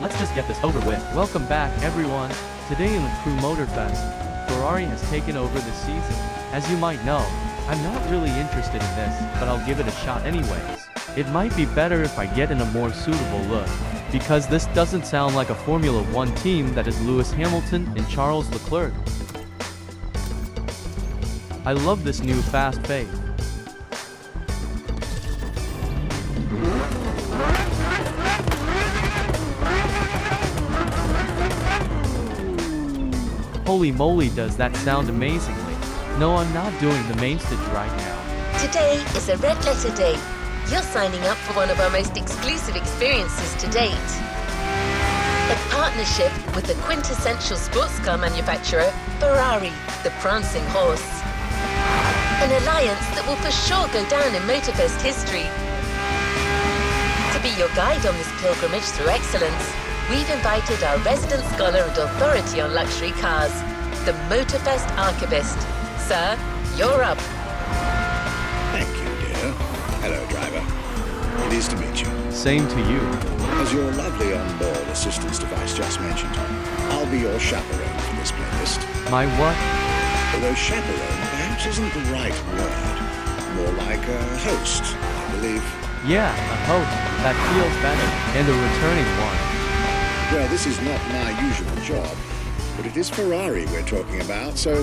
let's just get this over with. Welcome back, everyone. Today in the Crew Motorfest, Ferrari has taken over the season. As you might know, I'm not really interested in this, but I'll give it a shot anyways. It might be better if I get in a more suitable look, because this doesn't sound like a Formula 1 team that is Lewis Hamilton and Charles Leclerc. I love this new fast pace. Holy moly, does that sound amazingly. No, I'm not doing the main stage right now. Today is a red letter day. You're signing up for one of our most exclusive experiences to date. A partnership with the quintessential sports car manufacturer, Ferrari, the prancing horse. An alliance that will for sure go down in Motorfest history. To be your guide on this pilgrimage through excellence, we've invited our resident scholar and authority on luxury cars, the Motorfest archivist. Sir, you're up. Thank you, dear. Hello, driver. It is to meet you. Same to you. As your lovely onboard assistance device just mentioned, I'll be your chaperone for this playlist. My what? Although chaperone perhaps isn't the right word. More like a host, I believe. Yeah, a host. That feels better. And a returning one. Well, this is not my usual job, but it is Ferrari we're talking about, so,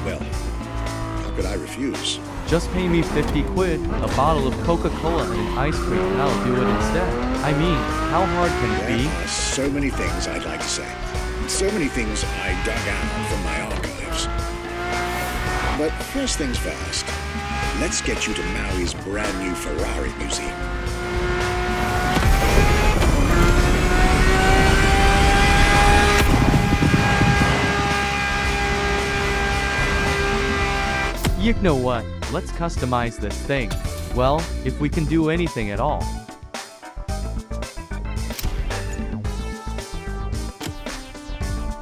well, how could I refuse? Just pay me 50 quid, a bottle of Coca-Cola and an ice cream, and I'll do it instead. I mean, how hard can it be? There are so many things I'd like to say. So many things I dug out from my archives. But first things first, let's get you to Maui's brand new Ferrari museum. You know what? Let's customize this thing. Well, if we can do anything at all.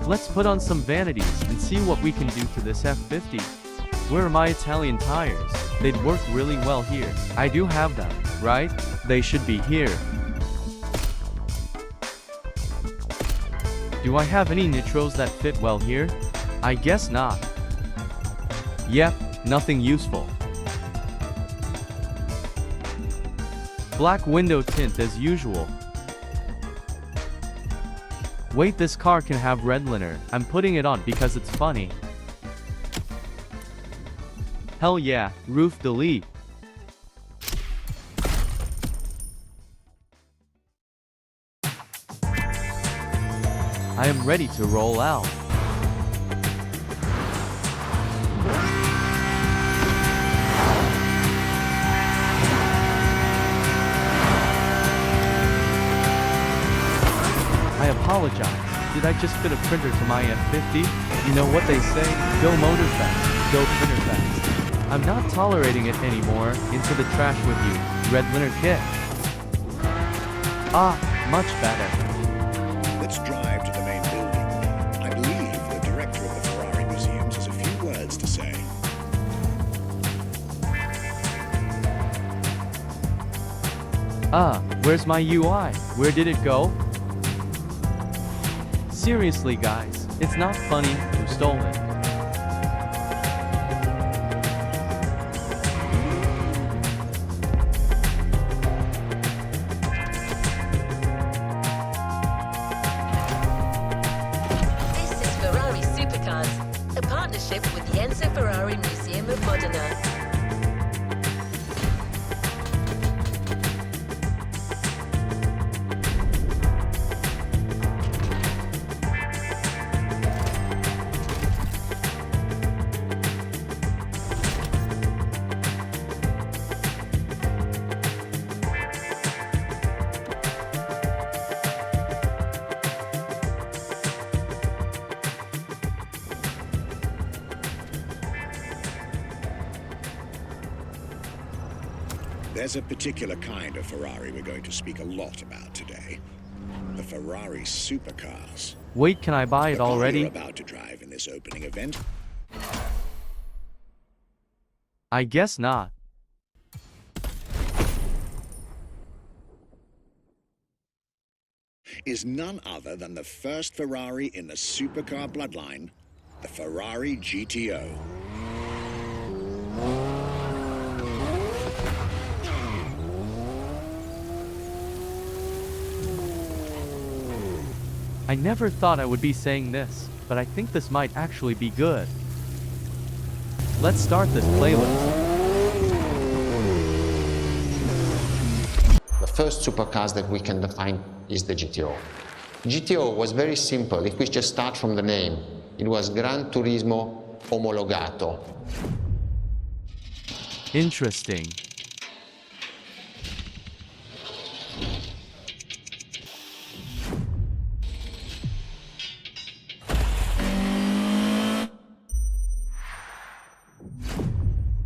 Let's put on some vanities and see what we can do to this F50. Where are my Italian tires? They'd work really well here. I do have them, right? They should be here. Do I have any nitros that fit well here? I guess not. Yep, nothing useful. Black window tint as usual. Wait, this car can have red liner. I'm putting it on because it's funny. Hell yeah, roof delete. I am ready to roll out. I apologize. Did I just fit a printer to my F50? You know what they say, go Motorfest, go printer fest. I'm not tolerating it anymore. Into the trash with you, red liner kit. Ah, much better. Let's drive to the main building. I believe the director of the Ferrari Museums has a few words to say. Ah, where's my UI? Where did it go? Seriously guys, it's not funny, who stole it? This is Ferrari Supercars, a partnership with the Enzo Ferrari Museum of Modena. There's a particular kind of Ferrari we're going to speak a lot about today. The Ferrari supercars. Wait, can I buy it The car already? you're about to drive in this opening event. I guess not. is none other than the first Ferrari in the supercar bloodline, the Ferrari GTO. I never thought I would be saying this, but I think this might actually be good. Let's start this playlist. The first supercars that we can define is the GTO. GTO was very simple. If we just start from the name, it was Gran Turismo Omologato. Interesting.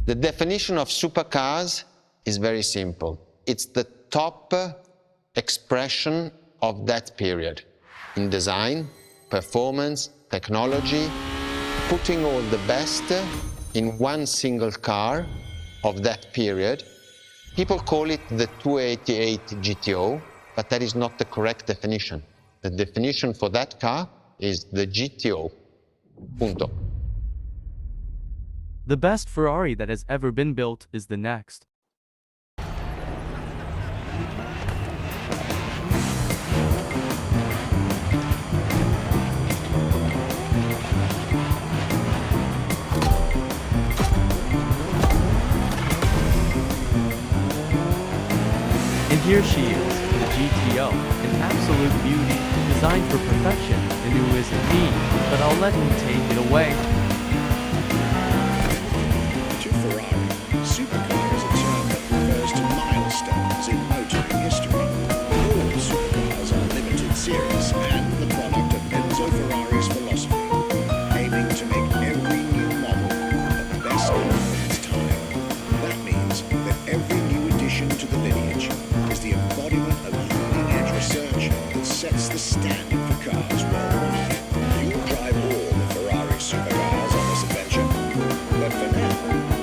The definition of supercars is very simple. It's the top expression of that period in design, performance, technology, putting all the best in one single car of that period. People call it the 288 GTO, but that is not the correct definition. The definition for that car is the GTO. Punto. The best Ferrari that has ever been built is the next. And here she is, the GTO, an absolute beauty, designed for perfection, and who isn't me, but I'll let him take it away. To Ferrari, supercar is a term that refers to milestones in motoring history. All supercars are limited series and the product of Enzo Ferrari's philosophy, aiming to make every new model the best of its time. That means that every new addition to the lineage is the embodiment of leading-edge research that sets the standard for cars worldwide. You'll drive all the Ferrari supercars on this adventure, but for now,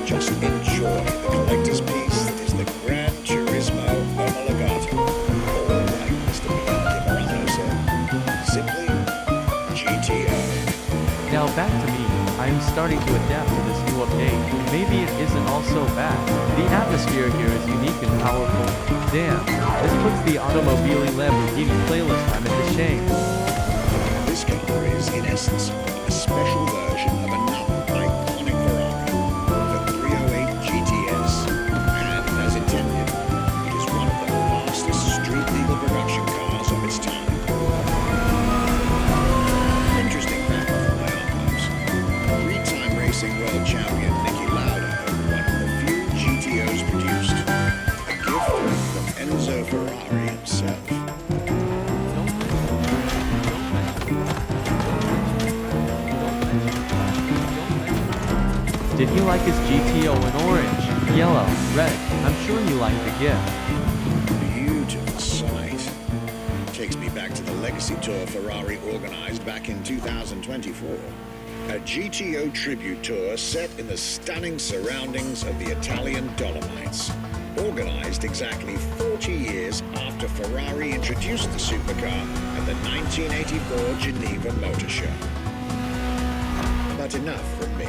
just enjoy the collector's piece that is the Gran Turismo Omologato. Or like Mr. Morano said, simply GTO. Now back to me, I am starting to adapt to this new update. Maybe it isn't all so bad. The atmosphere here is unique and powerful. Damn, this puts the Automobili Lamborghini playlist I'm into shame. This car is, in essence, a special version of another iconic Ferrari, the 308 GTS. And as intended, it is one of the fastest street-legal production cars of its time. Interesting fact from my archives. Three-time racing world champion Niki Lauda, one of the few GTOs produced. A gift from Enzo Ferrari himself. Did he like his GTO in orange, yellow, red? I'm sure he liked the gift. Beautiful sight. Takes me back to the Legacy Tour Ferrari organized back in 2024. A GTO tribute tour set in the stunning surroundings of the Italian Dolomites. Organized exactly 40 years after Ferrari introduced the supercar at the 1984 Geneva Motor Show. But enough from me.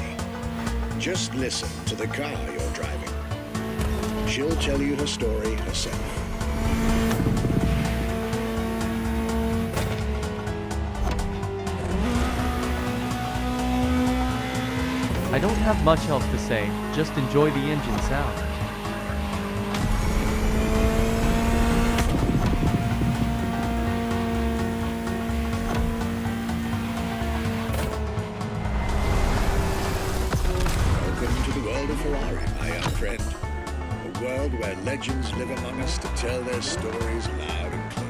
Just listen to the car you're driving. She'll tell you her story herself. I don't have much else to say, just enjoy the engine sound. Welcome to the world of Ferrari, my young friend. A world where legends live among us to tell their stories loud and clear.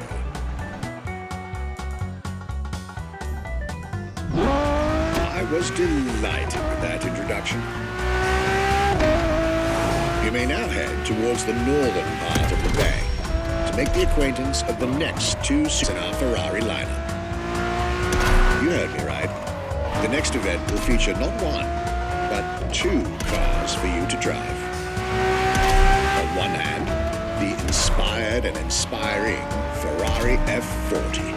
I was delighted with that introduction. You may now head towards the northern part of the bay to make the acquaintance of the next two in our Ferrari lineup. You heard me right. The next event will feature not one, but two cars for you to drive. On one hand, the inspired and inspiring Ferrari F40.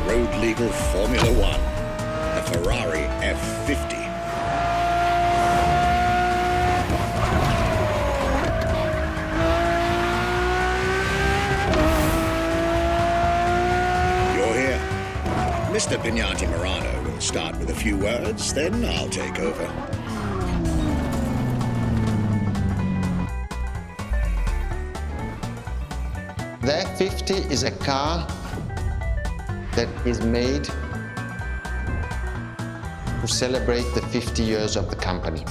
road-legal Formula One, the Ferrari F50. You're here. Mr. Pignati Morano will start with a few words, then I'll take over. The F50 is a car that is made to celebrate the 50 years of the company.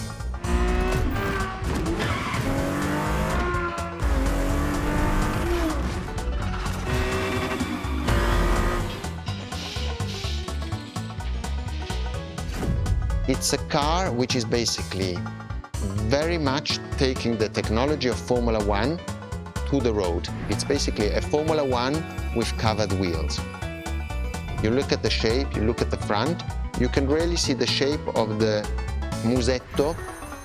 It's a car which is basically very much taking the technology of Formula One to the road. It's basically a Formula One with covered wheels. You look at the shape, you look at the front, you can really see the shape of the musetto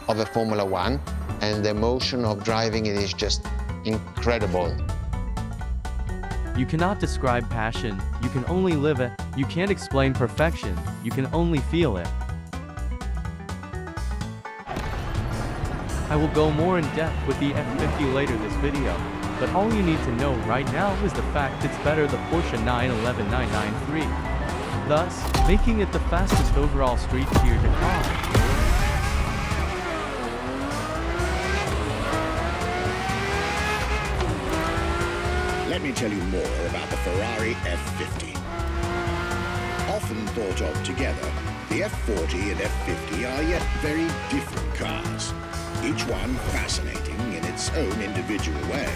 of a Formula One, and the emotion of driving it is just incredible. You cannot describe passion, you can only live it. You can't explain perfection, you can only feel it. I will go more in depth with the F50 later this video, but all you need to know right now is the fact it's better the Porsche 911 993, thus making it the fastest overall street tiered car. Let me tell you more about the Ferrari F50. Often thought of together, the F40 and F50 are yet very different cars, each one fascinating in its own individual way.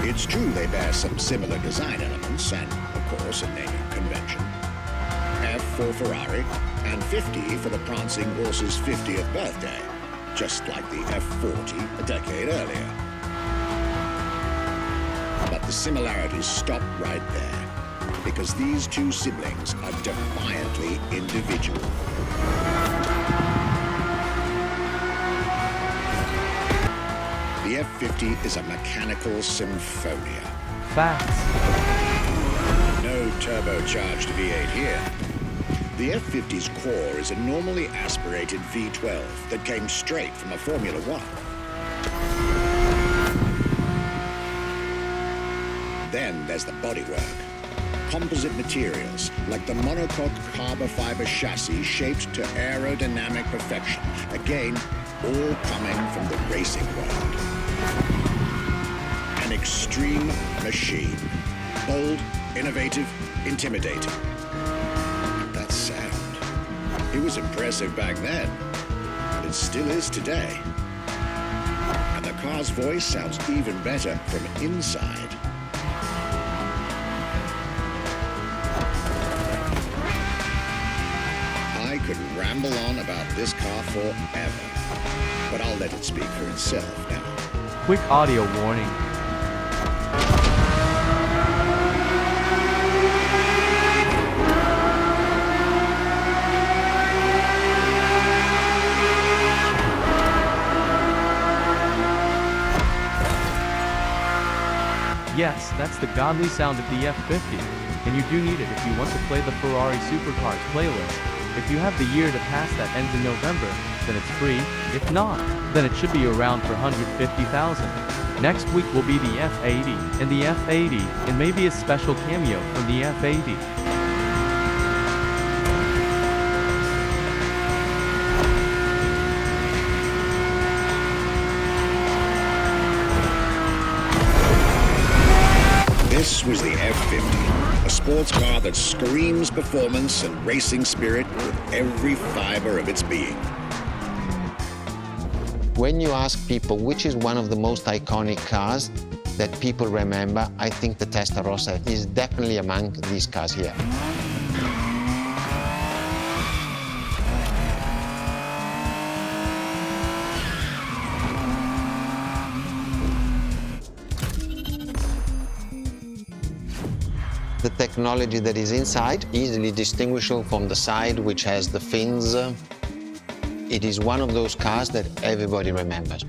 It's true they bear some similar design elements and, of course, a naming convention. F for Ferrari and 50 for the prancing horse's 50th birthday, just like the F40 a decade earlier. But the similarities stop right there, because these two siblings are defiantly individual. The F50 is a mechanical symphonia. Facts. No turbocharged V8 here. The F50's core is a normally aspirated V12 that came straight from a Formula One. Then there's the bodywork. Composite materials, like the monocoque carbon fiber chassis shaped to aerodynamic perfection. Again, all coming from the racing world. An extreme machine. Bold, innovative, intimidating. That sound. It was impressive back then, but it still is today. And the car's voice sounds even better from inside. I could ramble on about this car forever, but I'll let it speak for itself now. Quick audio warning. Yes, that's the godly sound of the F50, and you do need it if you want to play the Ferrari Supercars playlist. If you have the year to pass that ends in November, then it's free. If not, then it should be around for 150,000. Next week will be the F80, and the F80, and maybe a special cameo from the F80. This was the F50, a sports car that screams performance and racing spirit with every fiber of its being. When you ask people which is one of the most iconic cars that people remember, I think the Testarossa is definitely among these cars here. The technology that is inside, easily distinguishable from the side, which has the fins. It is one of those cars that everybody remembers.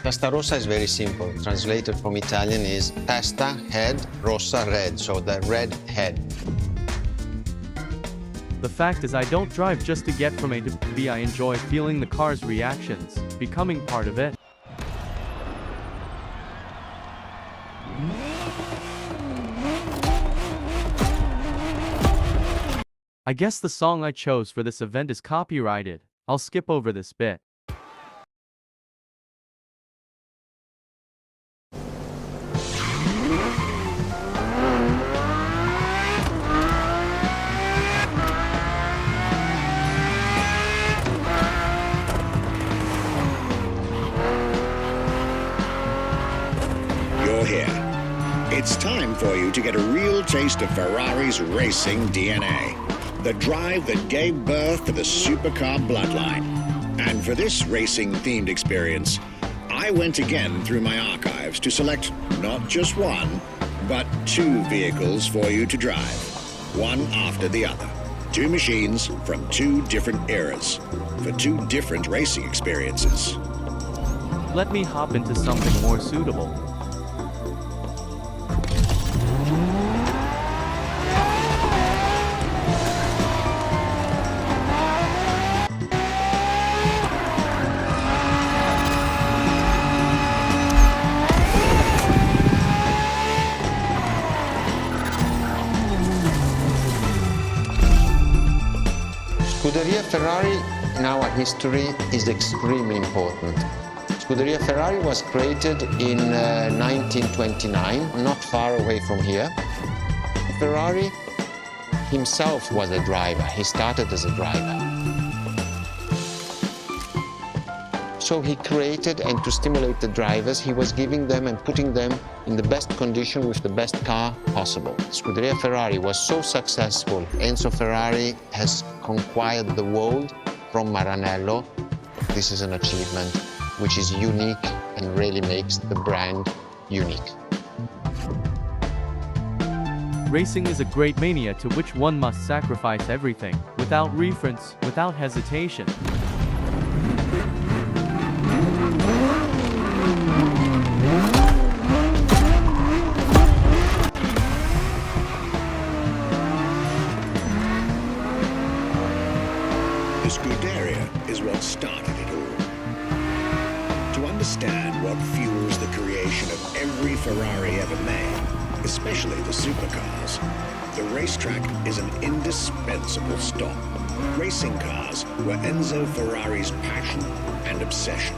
Testa rossa is very simple. Translated from Italian is testa, head, rossa, red. So the red head. The fact is I don't drive just to get from A to B. I enjoy feeling the car's reactions, becoming part of it. I guess the song I chose for this event is copyrighted. I'll skip over this bit. You're here. It's time for you to get a real taste of Ferrari's racing DNA. The drive that gave birth to the supercar bloodline. And for this racing-themed experience, I went again through my archives to select not just one, but two vehicles for you to drive, one after the other. Two machines from two different eras, for two different racing experiences. Let me hop into something more suitable. Scuderia Ferrari in our history is extremely important. Scuderia Ferrari was created in 1929, not far away from here. Ferrari himself was a driver. He started as a driver. So he created, and to stimulate the drivers, he was giving them and putting them in the best condition with the best car possible. Scuderia Ferrari was so successful. Enzo Ferrari has conquered the world from Maranello. This is an achievement which is unique and really makes the brand unique. Racing is a great mania to which one must sacrifice everything, without reference, without hesitation. The Scuderia is what started it all. To understand what fuels the creation of every Ferrari ever made, especially the supercars, the racetrack is an indispensable stop. Racing cars were Enzo Ferrari's passion and obsession.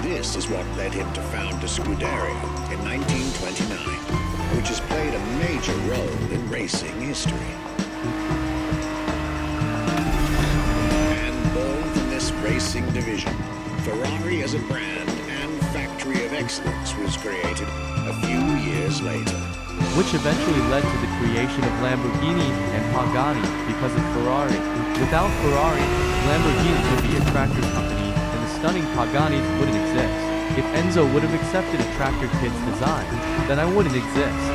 This is what led him to found the Scuderia in 1929, which has played a major role in racing history. And born from this racing division, Ferrari as a brand and factory of excellence was created a few years later. Which eventually led to the creation of Lamborghini and Pagani because of Ferrari. Without Ferrari, Lamborghini would be a tractor company and the stunning Paganis wouldn't exist. If Enzo would have accepted a tractor kit's design, then I wouldn't exist.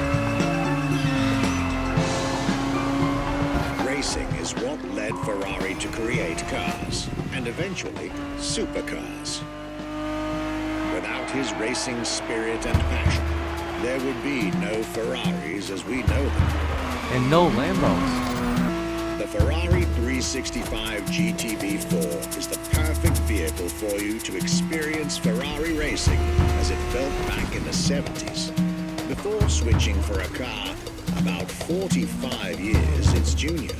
Racing is what led Ferrari to create cars, and eventually supercars. Without his racing spirit and passion, there would be no Ferraris as we know them. And no Lambos. The Ferrari 365 GTB4 is the perfect vehicle for you to experience Ferrari racing as it felt back in the 70s, before switching for a car about 45 years its junior.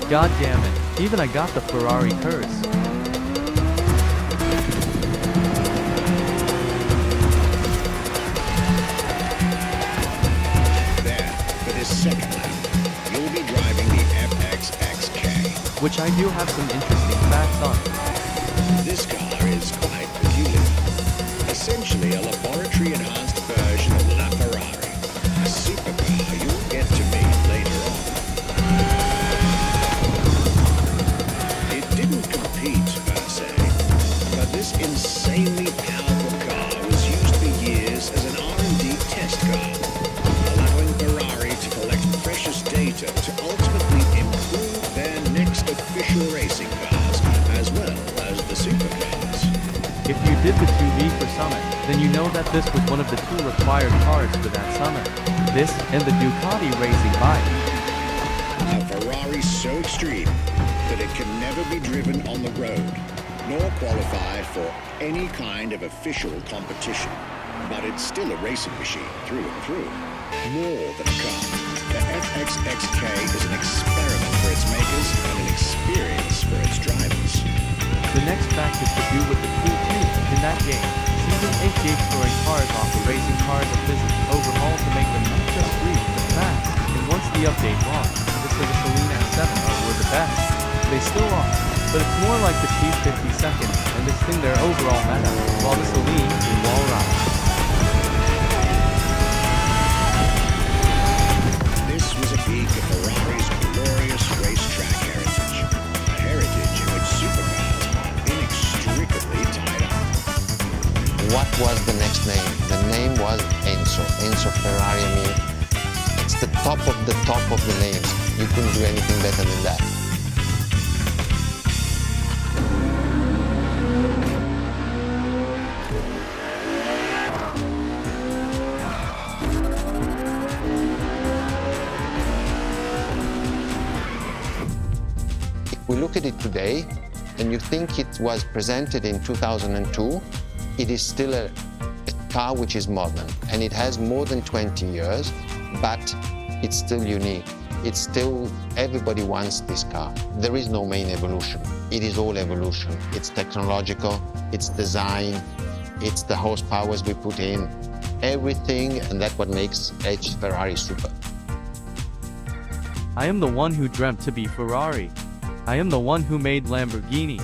God damn it, even I got the Ferrari curse. Second lap, you'll be driving the FXXK. Which I do have some interesting facts on. This car is quite peculiar. Essentially a laboratory-enhanced version of La Ferrari, a supercar you'll get to meet later on. It didn't compete per se, but this insanely powerful car was used for years as an R&D test car, allowing Ferrari to collect precious data to ultimately improve their next official racing cars, as well If you did the 2V for Summit, then you know that this was one of the 2 required cars for that Summit. This and the Ducati racing bike. A Ferrari so extreme that it can never be driven on the road, nor qualify for any kind of official competition. But it's still a racing machine through and through. More than a car. The FXXK is an experiment for its makers and an experience for its drivers. The next fact is to do with the cool tube. In that game, Season 8 gave throwing cars off the racing cars a physics overhaul to make them not just real, but fast. And once the update launched, the Celine S7 were the best. They still are, but it's more like the cheap 50 seconds, and this thing their overall meta, while the Celine is wall ride. This was a peek of Ferrari's glorious racetrack heritage. A heritage in which supercars are inextricably tied up. What was the next name? The name was Enzo. Enzo Ferrari, I mean, it's the top of the names. You couldn't do anything better than that. If we look at it today, and you think it was presented in 2002, it is still a car which is modern, and it has more than 20 years, but it's still unique. It's still, everybody wants this car. There is no main evolution. It is all evolution. It's technological, it's design, it's the horsepowers we put in, everything, and that's what makes each Ferrari super. I am the one who dreamt to be Ferrari. I am the one who made Lamborghini.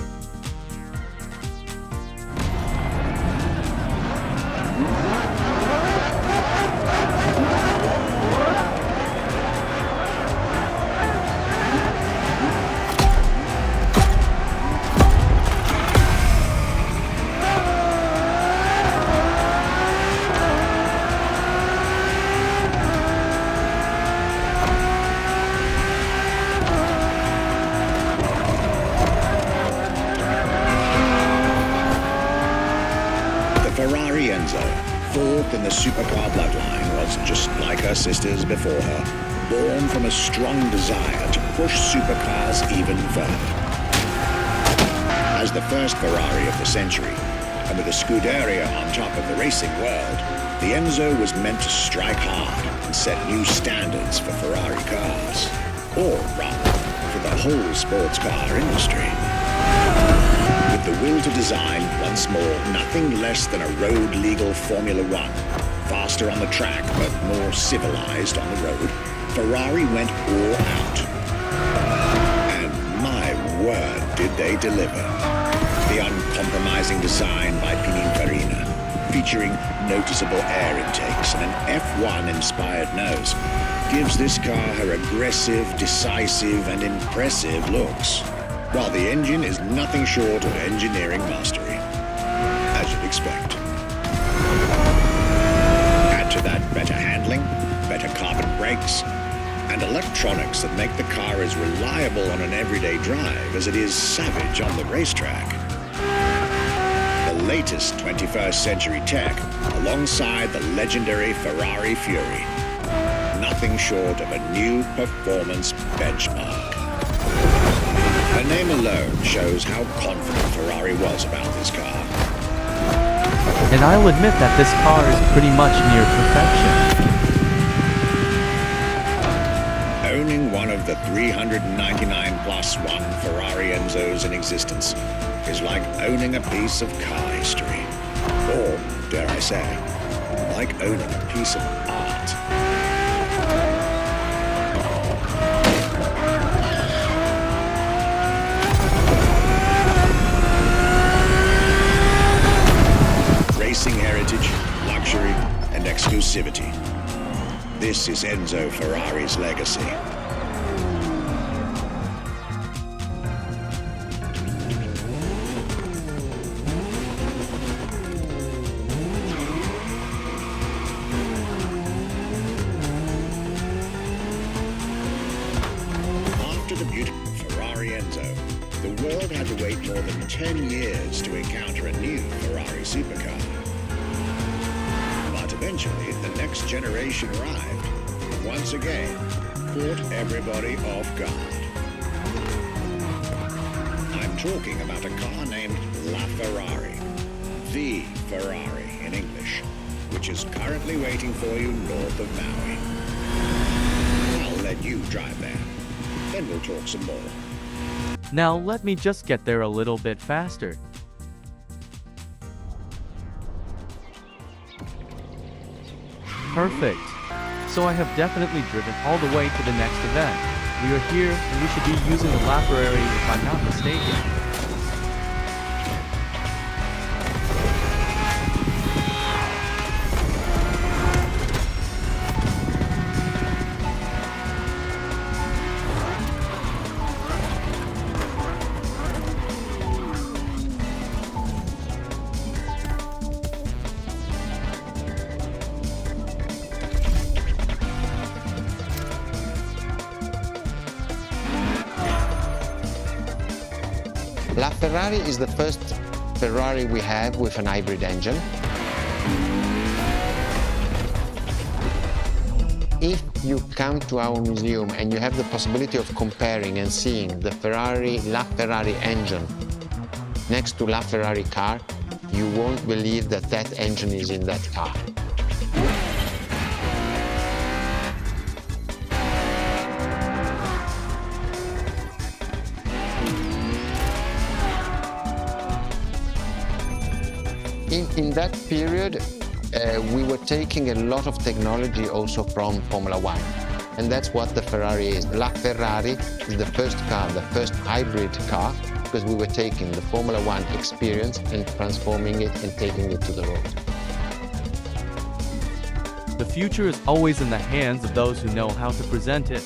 Ferrari Enzo, fourth in the supercar bloodline, was just like her sisters before her, born from a strong desire to push supercars even further. As the first Ferrari of the century, and with a Scuderia on top of the racing world, the Enzo was meant to strike hard and set new standards for Ferrari cars, or rather, for the whole sports car industry. With the will to design, once more, nothing less than a road-legal Formula One. Faster on the track, but more civilized on the road, Ferrari went all out. And my word, did they deliver. The uncompromising design by Pininfarina, featuring noticeable air intakes and an F1-inspired nose, gives this car her aggressive, decisive, and impressive looks. While the engine is nothing short of engineering mastery, as you'd expect. Add to that better handling, better carbon brakes, and electronics that make the car as reliable on an everyday drive as it is savage on the racetrack. The latest 21st century tech, alongside the legendary Ferrari Fury. Nothing short of a new performance benchmark. Her name alone shows how confident Ferrari was about this car. And I'll admit that this car is pretty much near perfection. Owning one of the 399 plus one Ferrari Enzos in existence is like owning a piece of car history. Or, dare I say, like owning a piece of art. Racing heritage, luxury, and exclusivity. This is Enzo Ferrari's legacy. After the beautiful Ferrari Enzo, the world had to wait for more than 10 years to encounter a new Ferrari supercar. But eventually, the next generation arrived, and once again, caught everybody off guard. I'm talking about a car named La Ferrari, the Ferrari in English, which is currently waiting for you north of Maui. I'll let you drive there, then we'll talk some more. Now let me just get there a little bit faster. Perfect. So I have definitely driven all the way to the next event. We are here, and we should be using the FERRARI if I'm not mistaken. La Ferrari is the first Ferrari we have with an hybrid engine. If you come to our museum and you have the possibility of comparing and seeing the La Ferrari engine next to La Ferrari car, you won't believe that that engine is in that car. In that period, we were taking a lot of technology also from Formula One. And that's what the Ferrari is. La Ferrari is the first car, the first hybrid car, because we were taking the Formula One experience and transforming it and taking it to the road. The future is always in the hands of those who know how to present it.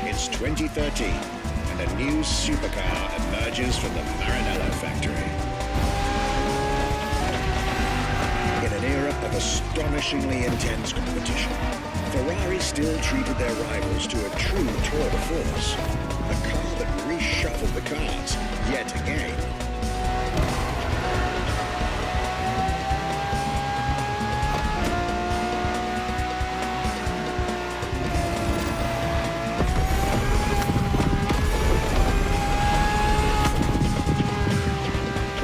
It's 2013, and a new supercar emerges from the Maranello factory. In an era of astonishingly intense competition, Ferrari still treated their rivals to a true tour de force, a car that reshuffled the cards yet again.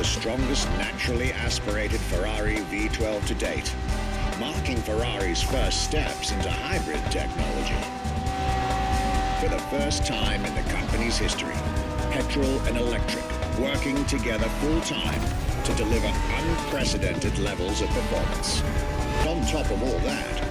Strongest naturally aspirated Ferrari V12 to date, marking Ferrari's first steps into hybrid technology. For the first time in the company's history, petrol and electric working together full-time to deliver unprecedented levels of performance. On top of all that,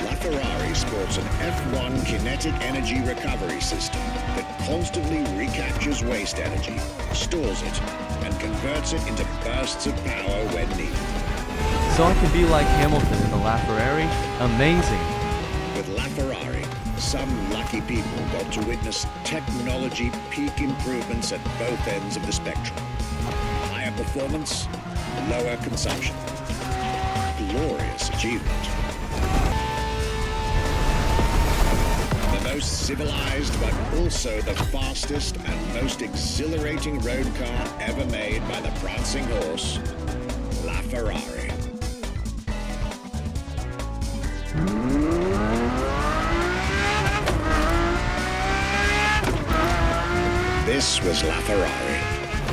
La Ferrari sports an F1 kinetic energy recovery system that constantly recaptures waste energy, stores it, and converts it into bursts of power when needed. So I can be like Hamilton in the La Ferrari? Amazing! With La Ferrari, some lucky people got to witness technology peak improvements at both ends of the spectrum. Higher performance, lower consumption. Glorious achievement. The most civilized, but also the fastest and most exhilarating road car ever made by the prancing horse, La Ferrari. This was La Ferrari,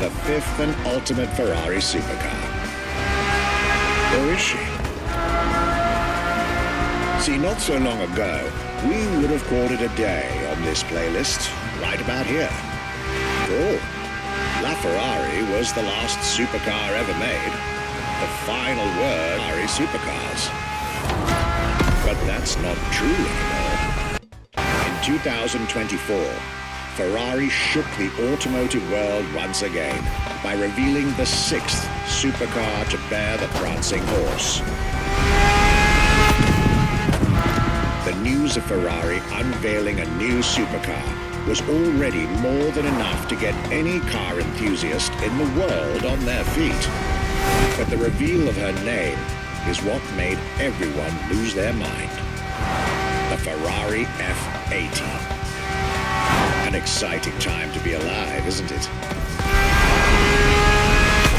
the fifth and ultimate Ferrari supercar. Or is she? See, not so long ago, we would have called it a day on this playlist, right about here. Oh, La Ferrari was the last supercar ever made. The final word, Ferrari supercars. But that's not true anymore. In 2024, Ferrari shook the automotive world once again by revealing the sixth supercar to bear the prancing horse. The news of Ferrari unveiling a new supercar was already more than enough to get any car enthusiast in the world on their feet. But the reveal of her name is what made everyone lose their mind. The Ferrari F80. An exciting time to be alive, isn't it?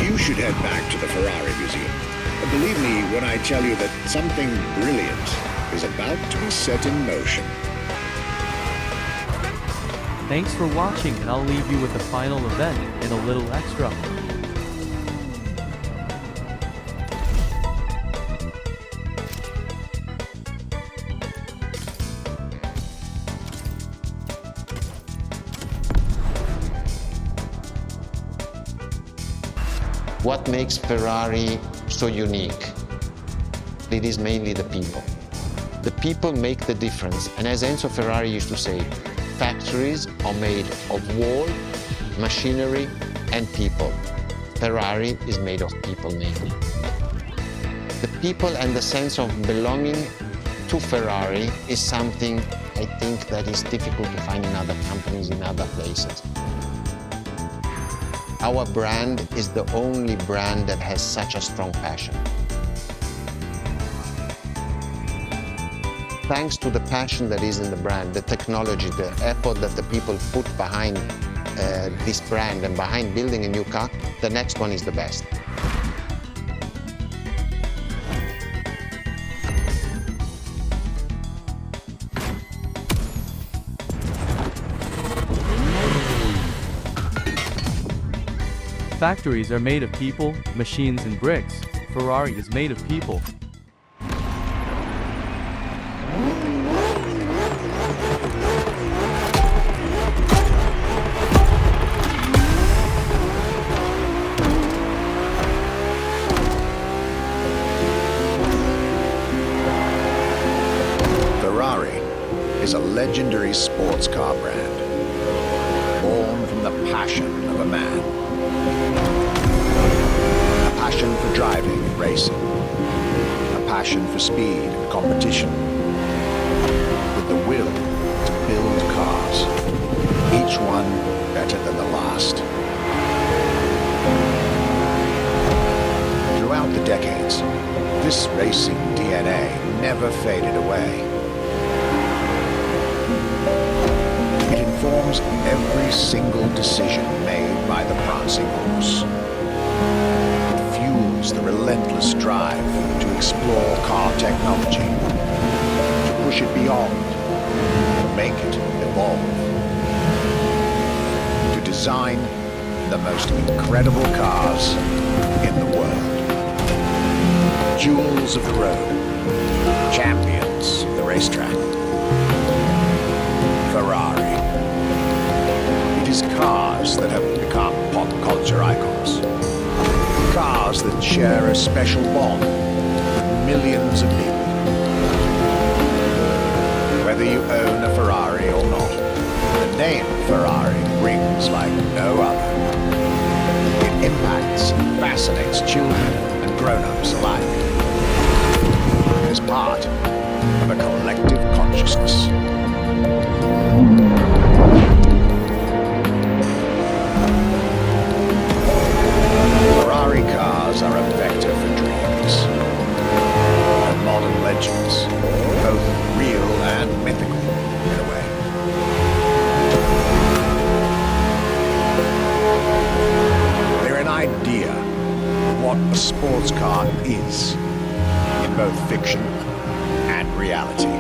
You should head back to the Ferrari Museum. And believe me when I tell you that something brilliant is about to be set in motion. Thanks for watching, and I'll leave you with the final event and a little extra. What makes Ferrari so unique? It is mainly the people. The people make the difference, and as Enzo Ferrari used to say, factories are made of wall, machinery, and people. Ferrari is made of people mainly. The people and the sense of belonging to Ferrari is something I think that is difficult to find in other companies, in other places. Our brand is the only brand that has such a strong passion. Thanks to the passion that is in the brand, the technology, the effort that the people put behind this brand and behind building a new car, the next one is the best. Factories are made of people, machines, and bricks. Ferrari is made of people. Ferrari is a legendary sports car brand, born from the passion of a man. A passion for driving and racing. A passion for speed and competition. With the will to build cars, each one better than the last. Throughout the decades, this racing DNA never faded away. It informs every single decision made by the prancing horse. It fuels the relentless drive to explore car technology, to push it beyond, to make it evolve, to design the most incredible cars in the world. Jewels of the road, champions of the racetrack. Ferrari. It is cars that have become pop culture icons. Cars that share a special bond with millions of people. Whether you own a Ferrari or not, the name Ferrari rings like no other. It impacts and fascinates children and grown-ups alike. It is part of a collective consciousness. Ferrari cars are a vector for dreams and modern legends, both real and mythical in a way. They're an idea of what a sports car is in both fiction and reality.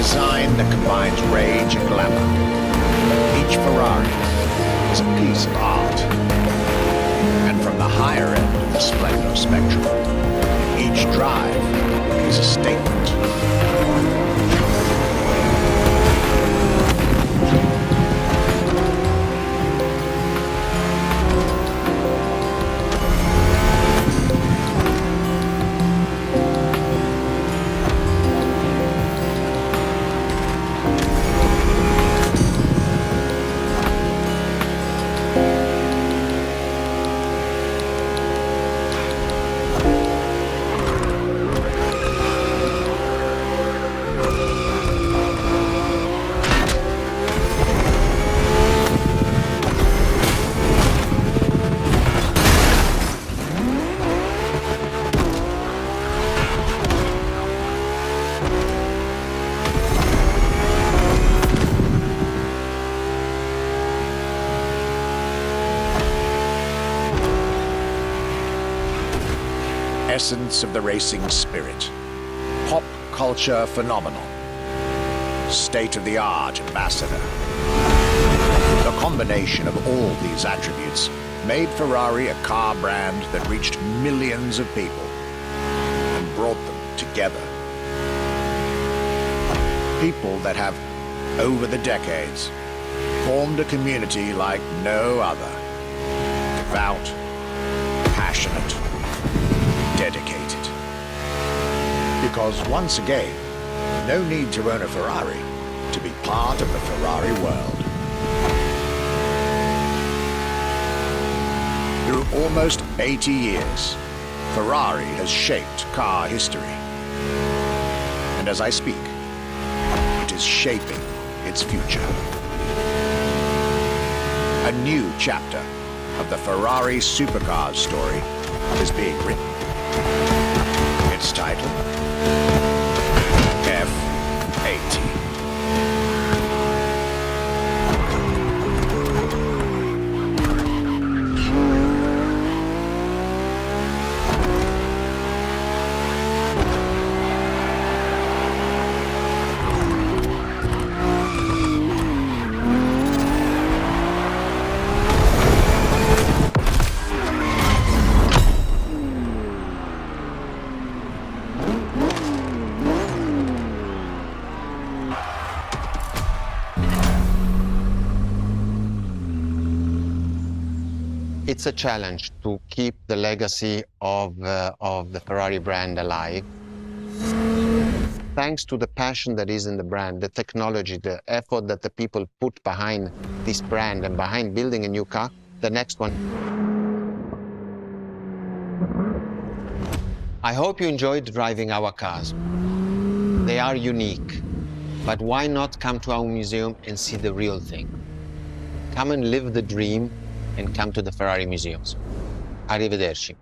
design that combines rage and glamour. Each Ferrari is a piece of art. And from the higher end of the splendor spectrum, each drive is a statement. Essence of the racing spirit, pop culture phenomenon, state-of-the-art ambassador. The combination of all these attributes made Ferrari a car brand that reached millions of people and brought them together. People that have, over the decades, formed a community like no other. Devout, passionate, dedicated. Because once again, no need to own a Ferrari to be part of the Ferrari world. Through almost 80 years, Ferrari has shaped car history. And as I speak, it is shaping its future. A new chapter of the Ferrari supercars story is being written. Its title, F80. It's a challenge to keep the legacy of the Ferrari brand alive. Thanks to the passion that is in the brand, the technology, the effort that the people put behind this brand and behind building a new car, the next one. I hope you enjoyed driving our cars. They are unique, but why not come to our museum and see the real thing? Come and live the dream and come to the Ferrari museums. Arrivederci.